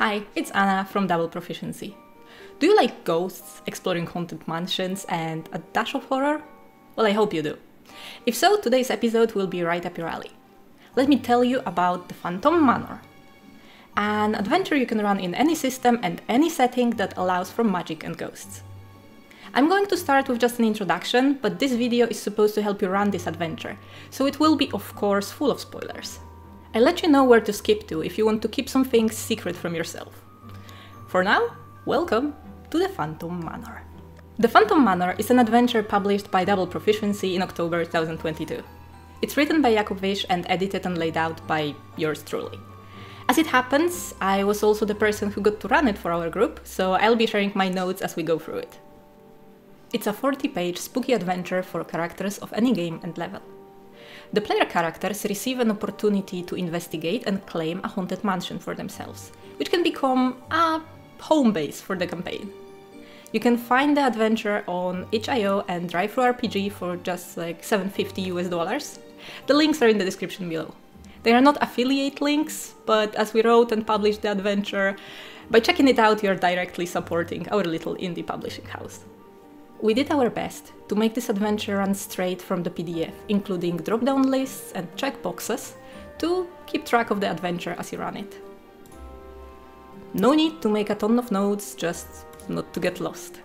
Hi, it's Anna from Double Proficiency. Do you like ghosts, exploring haunted mansions, and a dash of horror? Well, I hope you do. If so, today's episode will be right up your alley. Let me tell you about the Phantom Manor, an adventure you can run in any system and any setting that allows for magic and ghosts. I'm going to start with just an introduction, but this video is supposed to help you run this adventure, so it will be, of course, full of spoilers. I'll let you know where to skip to if you want to keep some things secret from yourself. For now, welcome to the Phantom Manor. The Phantom Manor is an adventure published by Double Proficiency in October 2022. It's written by Jakubowicz and edited and laid out by yours truly. As it happens, I was also the person who got to run it for our group, so I'll be sharing my notes as we go through it. It's a 40-page spooky adventure for characters of any game and level. The player characters receive an opportunity to investigate and claim a haunted mansion for themselves, which can become a home base for the campaign. You can find the adventure on itch.io and DriveThruRPG for just like $750 US. The links are in the description below. They are not affiliate links, but as we wrote and published the adventure, by checking it out you're directly supporting our little indie publishing house. We did our best to make this adventure run straight from the PDF, including drop-down lists and checkboxes to keep track of the adventure as you run it. No need to make a ton of notes, just not to get lost.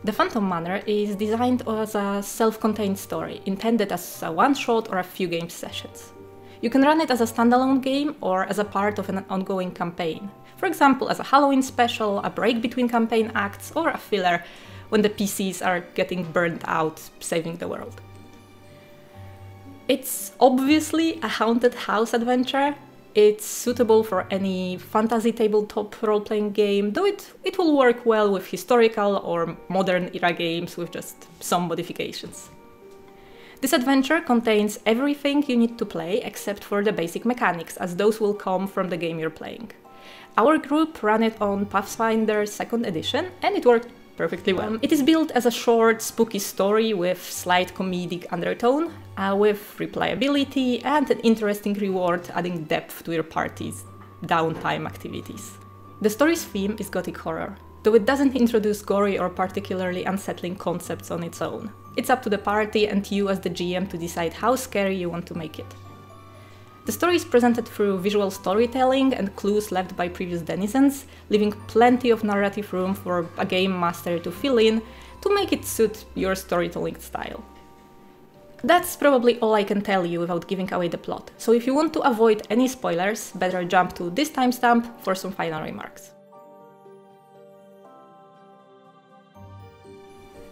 The Phantom Manor is designed as a self-contained story, intended as a one-shot or a few game sessions. You can run it as a standalone game or as a part of an ongoing campaign. For example, as a Halloween special, a break between campaign acts, or a filler when the PCs are getting burned out saving the world. It's obviously a haunted house adventure. It's suitable for any fantasy tabletop role-playing game, though it will work well with historical or modern era games with just some modifications. This adventure contains everything you need to play except for the basic mechanics, as those will come from the game you're playing. Our group ran it on Pathfinder 2nd edition, and it worked perfectly well. It is built as a short, spooky story with slight comedic undertone, with replayability and an interesting reward adding depth to your party's downtime activities. The story's theme is gothic horror, though it doesn't introduce gory or particularly unsettling concepts on its own. It's up to the party and you as the GM to decide how scary you want to make it. The story is presented through visual storytelling and clues left by previous denizens, leaving plenty of narrative room for a game master to fill in to make it suit your storytelling style. That's probably all I can tell you without giving away the plot, so if you want to avoid any spoilers, better jump to this timestamp for some final remarks.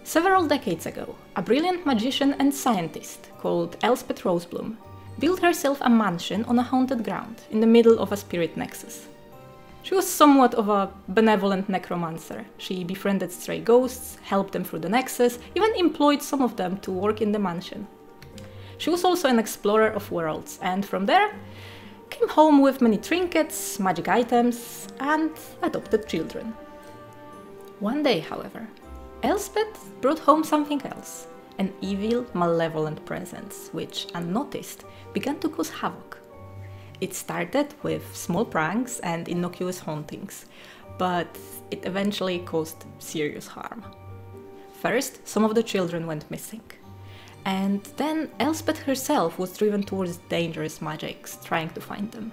Several decades ago, a brilliant magician and scientist called Elspeth Rosebloom built herself a mansion on a haunted ground in the middle of a spirit nexus. She was somewhat of a benevolent necromancer. She befriended stray ghosts, helped them through the nexus, even employed some of them to work in the mansion. She was also an explorer of worlds, and from there came home with many trinkets, magic items, and adopted children. One day, however, Elspeth brought home something else. An evil, malevolent presence, which, unnoticed, began to cause havoc. It started with small pranks and innocuous hauntings, but it eventually caused serious harm. First, some of the children went missing, and then Elspeth herself was driven towards dangerous magics, trying to find them,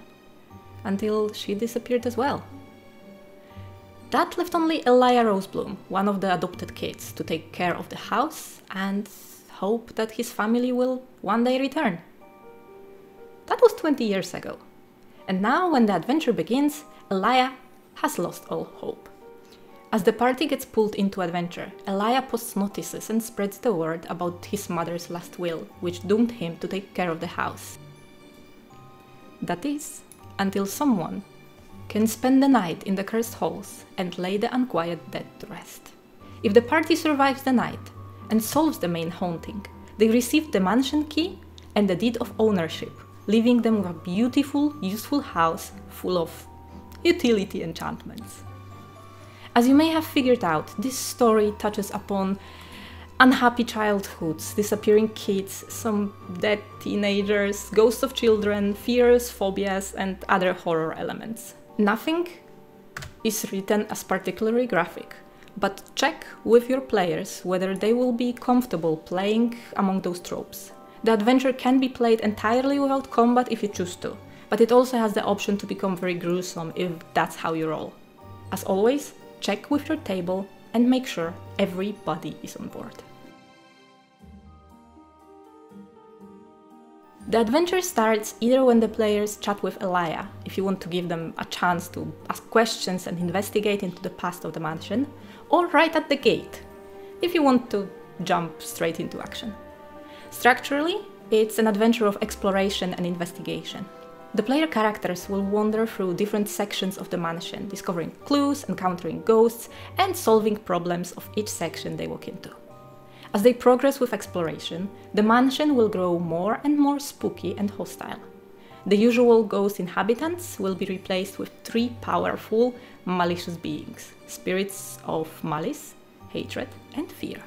until she disappeared as well. That left only Elijah Rosebloom, one of the adopted kids, to take care of the house and hope that his family will one day return. That was 20 years ago, and now when the adventure begins, Elijah has lost all hope. As the party gets pulled into adventure, Elijah posts notices and spreads the word about his mother's last will, which doomed him to take care of the house. That is, until someone can spend the night in the cursed halls and lay the unquiet dead to rest. If the party survives the night and solves the main haunting, they receive the mansion key and the deed of ownership, leaving them with a beautiful, useful house full of utility enchantments. As you may have figured out, this story touches upon unhappy childhoods, disappearing kids, some dead teenagers, ghosts of children, fears, phobias, and other horror elements. Nothing is written as particularly graphic, but check with your players whether they will be comfortable playing among those tropes. The adventure can be played entirely without combat if you choose to, but it also has the option to become very gruesome if that's how you roll. As always, check with your table and make sure everybody is on board. The adventure starts either when the players chat with Elia, if you want to give them a chance to ask questions and investigate into the past of the mansion, or right at the gate, if you want to jump straight into action. Structurally, it's an adventure of exploration and investigation. The player characters will wander through different sections of the mansion, discovering clues, encountering ghosts, and solving problems of each section they walk into. As they progress with exploration, the mansion will grow more and more spooky and hostile. The usual ghost inhabitants will be replaced with 3 powerful, malicious beings, spirits of malice, hatred, and fear.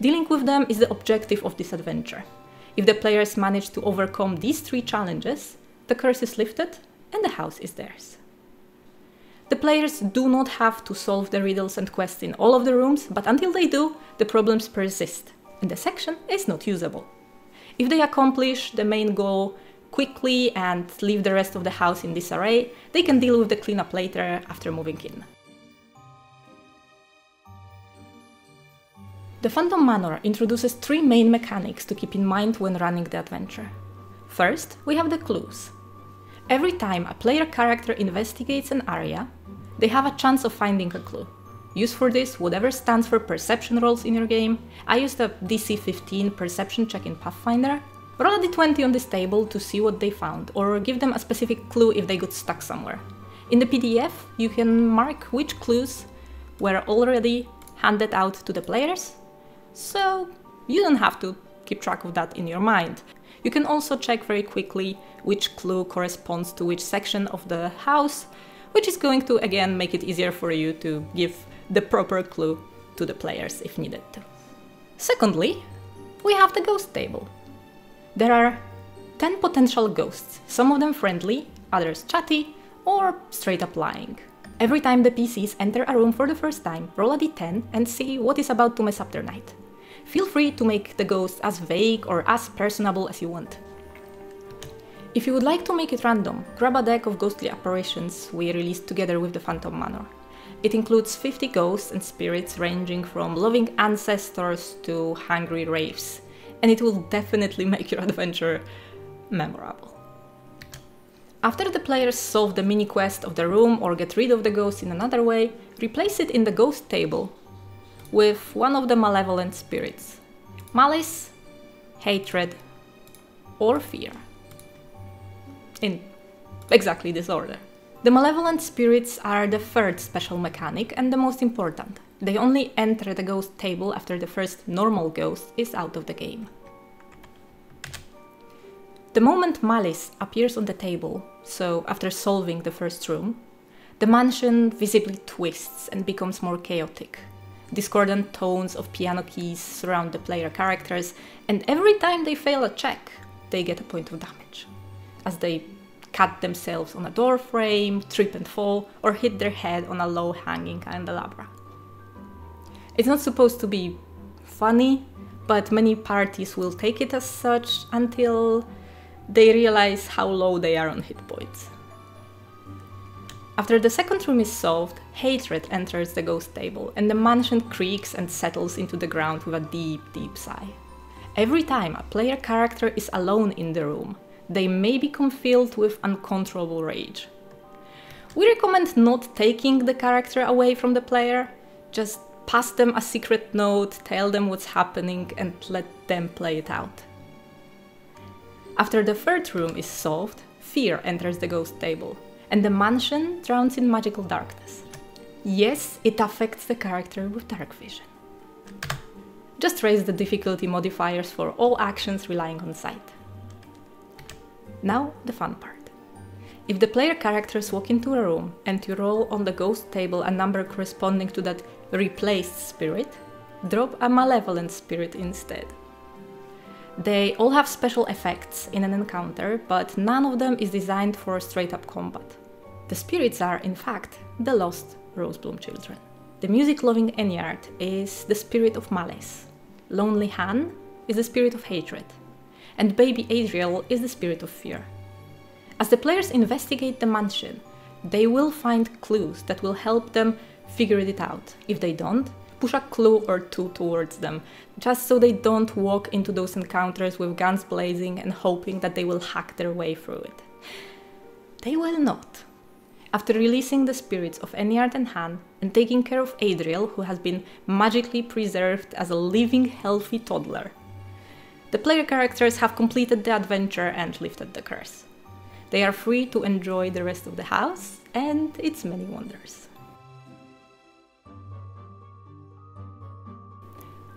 Dealing with them is the objective of this adventure. If the players manage to overcome these 3 challenges, the curse is lifted and the house is theirs. The players do not have to solve the riddles and quests in all of the rooms, but until they do, the problems persist, and the section is not usable. If they accomplish the main goal quickly and leave the rest of the house in disarray, they can deal with the cleanup later after moving in. The Phantom Manor introduces 3 main mechanics to keep in mind when running the adventure. First, we have the clues. Every time a player character investigates an area, they have a chance of finding a clue. Use for this whatever stands for perception rolls in your game. I used a DC 15 perception check in Pathfinder. Roll a d20 on this table to see what they found, or give them a specific clue if they got stuck somewhere. In the PDF, you can mark which clues were already handed out to the players, so you don't have to keep track of that in your mind. You can also check very quickly which clue corresponds to which section of the house, which is going to again make it easier for you to give the proper clue to the players if needed to. Secondly, we have the ghost table. There are 10 potential ghosts, some of them friendly, others chatty, or straight up lying. Every time the PCs enter a room for the first time, roll a d10 and see what is about to mess up their night. Feel free to make the ghost as vague or as personable as you want. If you would like to make it random, grab a deck of ghostly apparitions we released together with the Phantom Manor. It includes 50 ghosts and spirits ranging from loving ancestors to hungry wraiths, and it will definitely make your adventure memorable. After the players solve the mini-quest of the room or get rid of the ghost in another way, replace it in the ghost table with one of the malevolent spirits. Malice, hatred, or fear. In exactly this order. The malevolent spirits are the 3rd special mechanic and the most important. They only enter the ghost table after the first normal ghost is out of the game. The moment Malice appears on the table, so after solving the first room, the mansion visibly twists and becomes more chaotic. Discordant tones of piano keys surround the player characters, and every time they fail a check, they get a point of damage, as they cut themselves on a door frame, trip and fall, or hit their head on a low-hanging candelabra. It's not supposed to be funny, but many parties will take it as such until they realize how low they are on hit points. After the second room is solved, hatred enters the ghost table, and the mansion creaks and settles into the ground with a deep, deep sigh. Every time a player character is alone in the room, they may become filled with uncontrollable rage. We recommend not taking the character away from the player, just pass them a secret note, tell them what's happening, and let them play it out. After the 3rd room is solved, fear enters the ghost table, and the mansion drowns in magical darkness. Yes, it affects the character with dark vision. Just raise the difficulty modifiers for all actions relying on sight. Now the fun part. If the player characters walk into a room and you roll on the ghost table a number corresponding to that replaced spirit, drop a malevolent spirit instead. They all have special effects in an encounter, but none of them is designed for straight-up combat. The spirits are, in fact, the lost Rosebloom children. The music-loving Enyard is the spirit of malice. Lonely Han is the spirit of hatred. And baby Adriel is the spirit of fear. As the players investigate the mansion, they will find clues that will help them figure it out. If they don't, push a clue or two towards them, just so they don't walk into those encounters with guns blazing and hoping that they will hack their way through it. They will not. After releasing the spirits of Enyard and Han and taking care of Adriel, who has been magically preserved as a living, healthy toddler, the player characters have completed the adventure and lifted the curse. They are free to enjoy the rest of the house and its many wonders.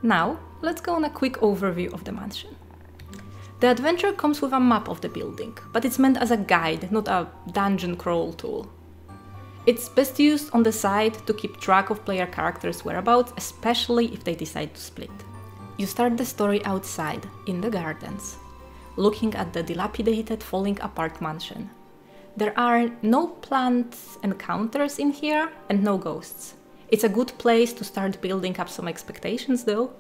Now, let's go on a quick overview of the mansion. The adventure comes with a map of the building, but it's meant as a guide, not a dungeon crawl tool. It's best used on the side to keep track of player characters' whereabouts, especially if they decide to split. You start the story outside, in the gardens, looking at the dilapidated, falling apart mansion. There are no planned encounters in here and no ghosts. It's a good place to start building up some expectations though.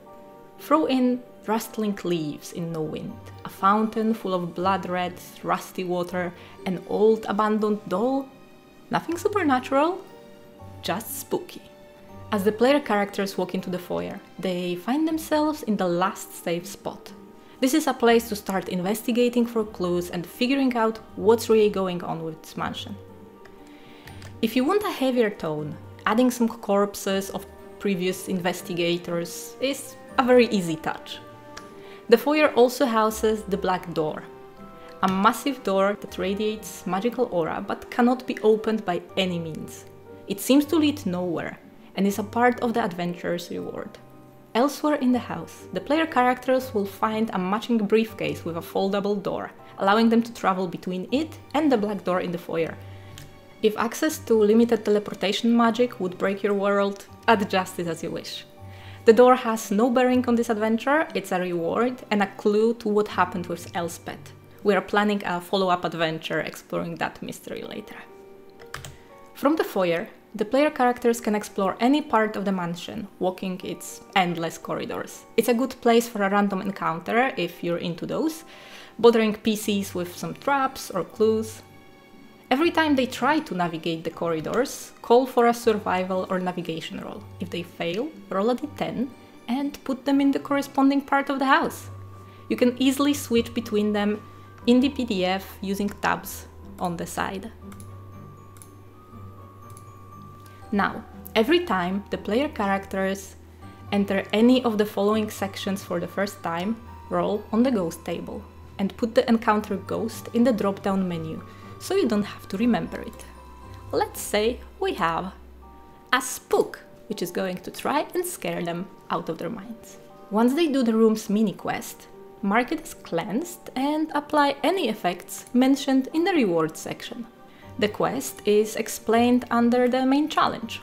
Throw in rustling leaves in no wind, a fountain full of blood-red, rusty water, an old abandoned doll. Nothing supernatural, just spooky. As the player characters walk into the foyer, they find themselves in the last safe spot. This is a place to start investigating for clues and figuring out what's really going on with this mansion. If you want a heavier tone, adding some corpses of previous investigators is a very easy touch. The foyer also houses the Black Door, a massive door that radiates magical aura but cannot be opened by any means. It seems to lead nowhere and is a part of the adventurer's reward. Elsewhere in the house, the player characters will find a matching briefcase with a foldable door, allowing them to travel between it and the Black Door in the foyer. If access to limited teleportation magic would break your world, adjust it as you wish. The door has no bearing on this adventure, it's a reward and a clue to what happened with Elspeth. We are planning a follow-up adventure exploring that mystery later. From the foyer, the player characters can explore any part of the mansion, walking its endless corridors. It's a good place for a random encounter if you're into those, bothering PCs with some traps or clues. Every time they try to navigate the corridors, call for a survival or navigation roll. If they fail, roll a d10 and put them in the corresponding part of the house. You can easily switch between them in the PDF using tabs on the side. Now, every time the player characters enter any of the following sections for the first time, roll on the ghost table and put the encounter ghost in the drop-down menu, so you don't have to remember it. Let's say we have a spook, which is going to try and scare them out of their minds. Once they do the room's mini-quest, mark it as cleansed and apply any effects mentioned in the rewards section. The quest is explained under the main challenge.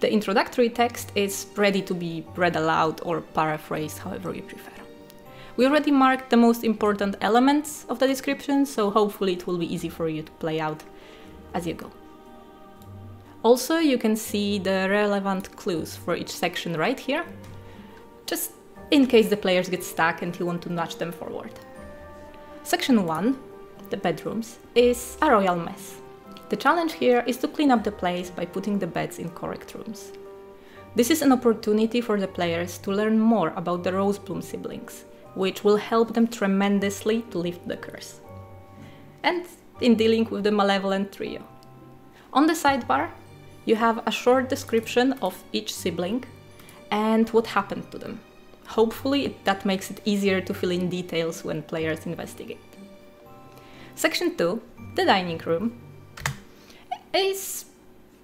The introductory text is ready to be read aloud or paraphrased, however you prefer. We already marked the most important elements of the description, so hopefully it will be easy for you to play out as you go. Also, you can see the relevant clues for each section right here, just in case the players get stuck and you want to nudge them forward. Section 1, the bedrooms, is a royal mess. The challenge here is to clean up the place by putting the beds in correct rooms. This is an opportunity for the players to learn more about the Rosebloom siblings, which will help them tremendously to lift the curse. And in dealing with the malevolent trio. On the sidebar, you have a short description of each sibling and what happened to them. Hopefully that makes it easier to fill in details when players investigate. Section 2, the dining room, is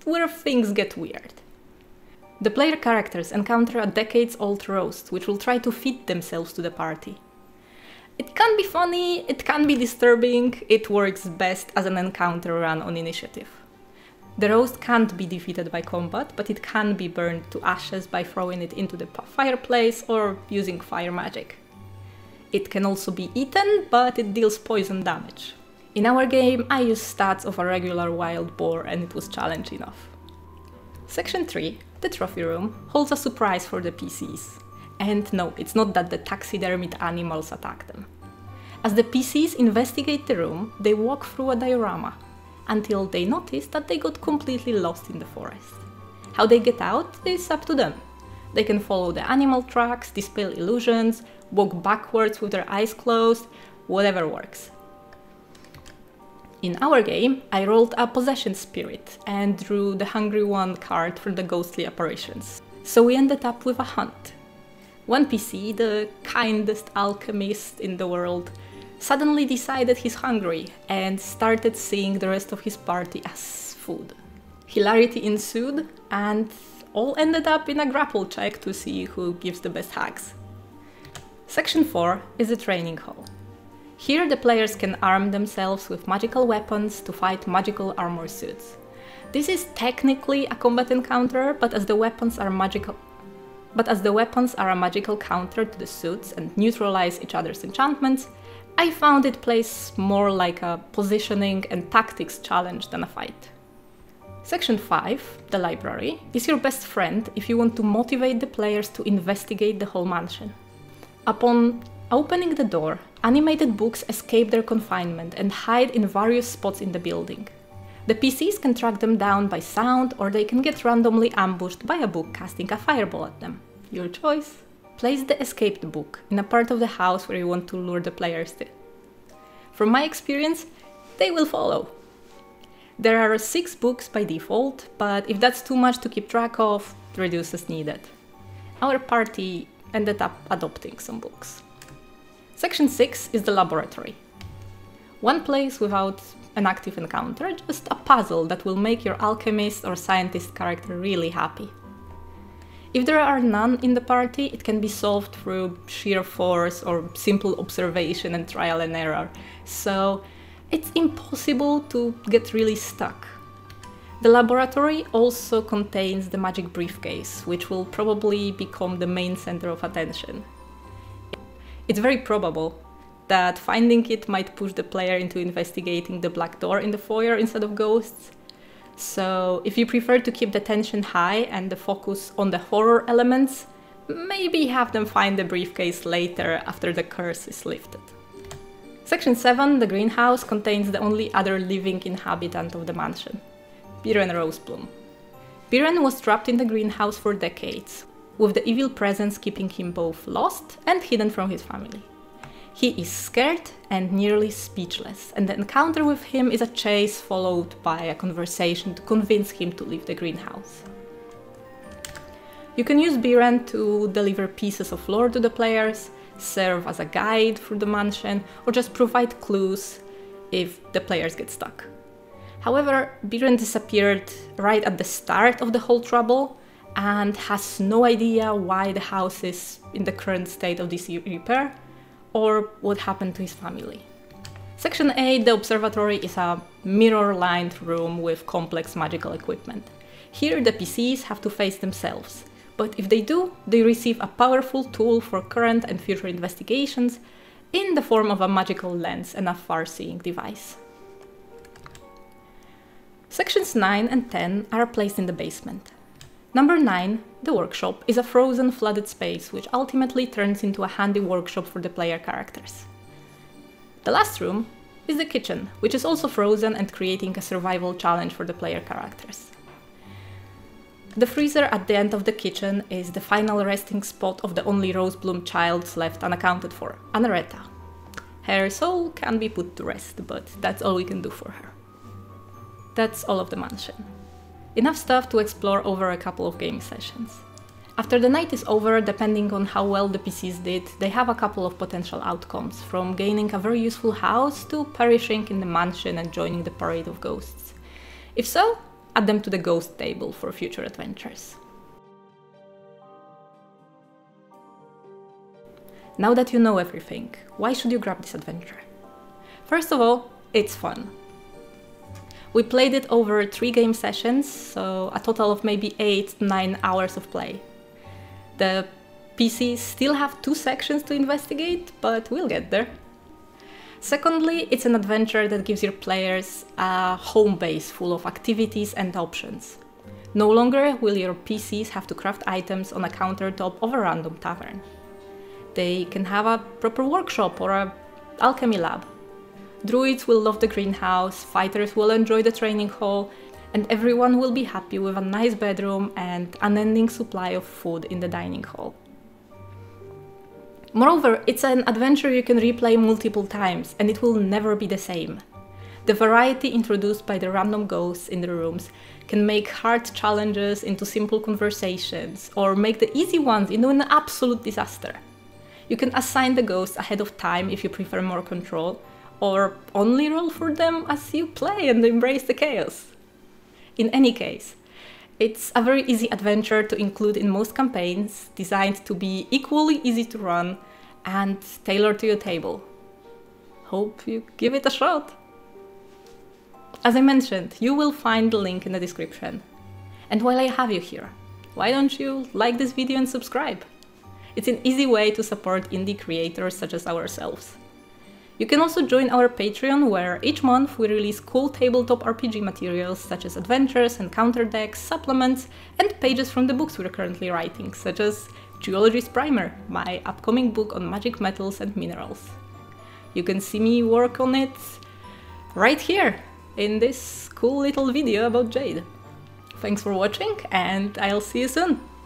where things get weird. The player characters encounter a decades-old roast, which will try to feed themselves to the party. It can be funny, it can be disturbing, it works best as an encounter run on initiative. The roast can't be defeated by combat, but it can be burned to ashes by throwing it into the fireplace or using fire magic. It can also be eaten, but it deals poison damage. In our game, I used stats of a regular wild boar and it was challenge enough. Section 3, the trophy room, holds a surprise for the PCs. And no, it's not that the taxidermied animals attack them. As the PCs investigate the room, they walk through a diorama, until they notice that they got completely lost in the forest. How they get out is up to them. They can follow the animal tracks, dispel illusions, walk backwards with their eyes closed, whatever works. In our game, I rolled a possession spirit and drew the Hungry One card from the ghostly apparitions. So we ended up with a hunt. One PC, the kindest alchemist in the world, suddenly decided he's hungry and started seeing the rest of his party as food. Hilarity ensued and all ended up in a grapple check to see who gives the best hacks. Section 4 is the training hall. Here the players can arm themselves with magical weapons to fight magical armor suits. This is technically a combat encounter, but as the weapons are a magical counter to the suits and neutralize each other's enchantments, I found it plays more like a positioning and tactics challenge than a fight. Section 5, the library, is your best friend if you want to motivate the players to investigate the whole mansion. Upon opening the door, animated books escape their confinement and hide in various spots in the building. The PCs can track them down by sound, or they can get randomly ambushed by a book casting a fireball at them. Your choice. Place the escaped book in a part of the house where you want to lure the players to. From my experience, they will follow. There are 6 books by default, but if that's too much to keep track of, reduce as needed. Our party ended up adopting some books. Section 6 is the laboratory. One place without an active encounter, just a puzzle that will make your alchemist or scientist character really happy. If there are none in the party, it can be solved through sheer force or simple observation and trial and error, so it's impossible to get really stuck. The laboratory also contains the magic briefcase, which will probably become the main center of attention. It's very probable that finding it might push the player into investigating the black door in the foyer instead of ghosts. So if you prefer to keep the tension high and the focus on the horror elements, maybe have them find the briefcase later after the curse is lifted. Section 7, the greenhouse, contains the only other living inhabitant of the mansion, Biren Rosebloom. Biren was trapped in the greenhouse for decades, with the evil presence keeping him both lost and hidden from his family. He is scared and nearly speechless, and the encounter with him is a chase followed by a conversation to convince him to leave the greenhouse. You can use Biren to deliver pieces of lore to the players, serve as a guide through the mansion, or just provide clues if the players get stuck. However, Biren disappeared right at the start of the whole trouble and has no idea why the house is in the current state of disrepair or what happened to his family. Section 8, the observatory, is a mirror-lined room with complex magical equipment. Here the PCs have to face themselves, but if they do, they receive a powerful tool for current and future investigations in the form of a magical lens and a far-seeing device. Sections 9 and 10 are placed in the basement. Number 9, the workshop, is a frozen, flooded space which ultimately turns into a handy workshop for the player characters. The last room is the kitchen, which is also frozen and creating a survival challenge for the player characters. The freezer at the end of the kitchen is the final resting spot of the only Rosebloom child left unaccounted for, Anareta. Her soul can be put to rest, but that's all we can do for her. That's all of the mansion. Enough stuff to explore over a couple of game sessions. After the night is over, depending on how well the PCs did, they have a couple of potential outcomes, from gaining a very useful house to perishing in the mansion and joining the parade of ghosts. If so, add them to the ghost table for future adventures. Now that you know everything, why should you grab this adventure? First of all, it's fun. We played it over 3 game sessions, so a total of maybe 8-9 hours of play. The PCs still have 2 sections to investigate, but we'll get there. Secondly, it's an adventure that gives your players a home base full of activities and options. No longer will your PCs have to craft items on a countertop of a random tavern. They can have a proper workshop or an alchemy lab. Druids will love the greenhouse, fighters will enjoy the training hall, and everyone will be happy with a nice bedroom and unending supply of food in the dining hall. Moreover, it's an adventure you can replay multiple times, and it will never be the same. The variety introduced by the random ghosts in the rooms can make hard challenges into simple conversations, or make the easy ones into an absolute disaster. You can assign the ghosts ahead of time if you prefer more control, or only roll for them as you play and embrace the chaos. In any case, it's a very easy adventure to include in most campaigns, designed to be equally easy to run and tailored to your table. Hope you give it a shot! As I mentioned, you will find the link in the description. And while I have you here, why don't you like this video and subscribe? It's an easy way to support indie creators such as ourselves. You can also join our Patreon, where each month we release cool tabletop RPG materials such as adventures, encounter decks, supplements, and pages from the books we're currently writing, such as Geologist Primer, my upcoming book on magic metals and minerals. You can see me work on it right here in this cool little video about Jade. Thanks for watching, and I'll see you soon!